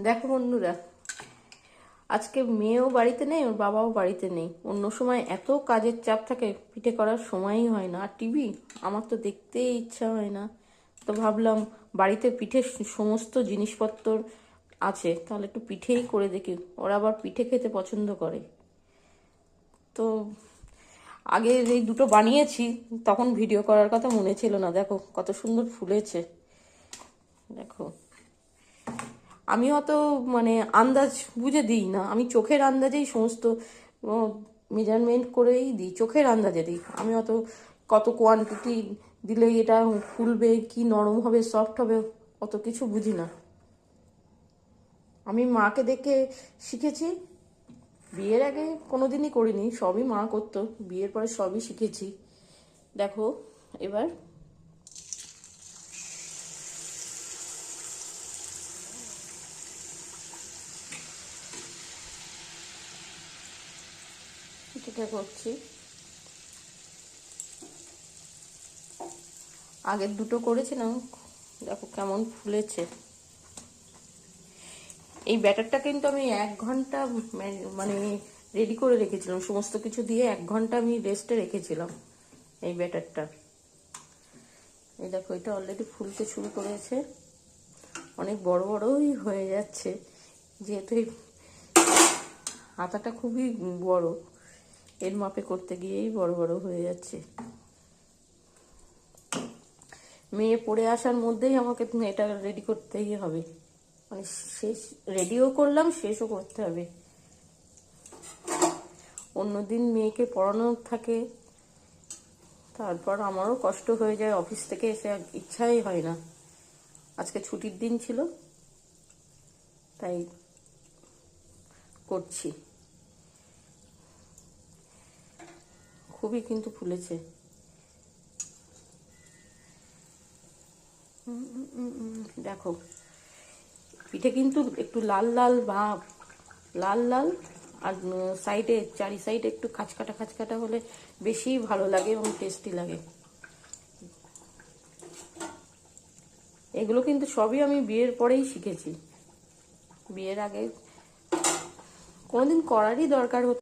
দেখো বন্ধুরা, আজকে মেয়েও বাড়িতে নেই, ওর বাবাও বাড়িতে নেই। অন্য সময় এত কাজের চাপ থাকে, পিঠে করার সময়ই হয় না। আর টিভি আমার তো দেখতেই ইচ্ছা হয় না। তো ভাবলাম বাড়িতে পিঠে সমস্ত জিনিসপত্র আছে, তাহলে একটু পিঠেই করে দেখি। ওরা আবার পিঠে খেতে পছন্দ করে। তো আগে এই দুটো বানিয়েছি, তখন ভিডিও করার কথা মনে ছিল না। দেখো কত সুন্দর ফুলেছে। দেখো, আমি অত মানে আন্দাজ বুঝে দিই না, আমি চোখের আন্দাজেই সমস্ত মেজারমেন্ট করেই দিই, চোখের আন্দাজে দিই। আমি অত কত কোয়ান্টিটি দিলে এটা ফুলবে, কি নরম হবে, সফট হবে, অত কিছু বুঝি না। আমি মাকে দেখে শিখেছি। বিয়ের আগে কোনোদিনই করিনি, সবই মা করতো। বিয়ের পরে সবই শিখেছি। দেখো এবার পিঠেটা করছি। আগের দুটো করেছিলাম, দেখো কেমন ফুলেছে। এই ব্যাটারটা কিন্তু আমি 1 ঘন্টা মানে রেডি করে রেখেছিলাম, সমস্ত কিছু দিয়ে 1 ঘন্টা আমি রেস্টে রেখেছিলাম এই ব্যাটারটা। এই দেখো, এটা অলরেডি ফুলতে শুরু করেছে, অনেক বড় বড়ই হয়ে যাচ্ছে, যেহেতু এই হাতাটা খুবই বড়, এর মাপে করতে গিয়েই বড় বড় হয়ে যাচ্ছে। মেয়ে পড়ে আসার মধ্যেই আমাকে এটা রেডি করতেই হবে, মানে শেষ রেডিও করলাম, শেষও করতে হবে। অন্যদিন মেয়েকে পড়ানো থাকে, তারপর আমারও কষ্ট হয়ে যায়, অফিস থেকে এসে ইচ্ছাই হয় না। আজকে ছুটির দিন ছিল, তাই করছি। খুবই কিন্তু ফুলেছে। দেখো, পিঠে কিন্তু একটু লাল লাল ভাব, লাল লাল, আর সাইডে চারি সাইডে একটু খাঁচকাটা খাঁচকাটা হলে বেশি ভালো লাগে এবং টেস্টি লাগে। এগুলো কিন্তু সবই আমি বিয়ের পরেই শিখেছি। বিয়ের আগে কোনোদিন করারই দরকার হতো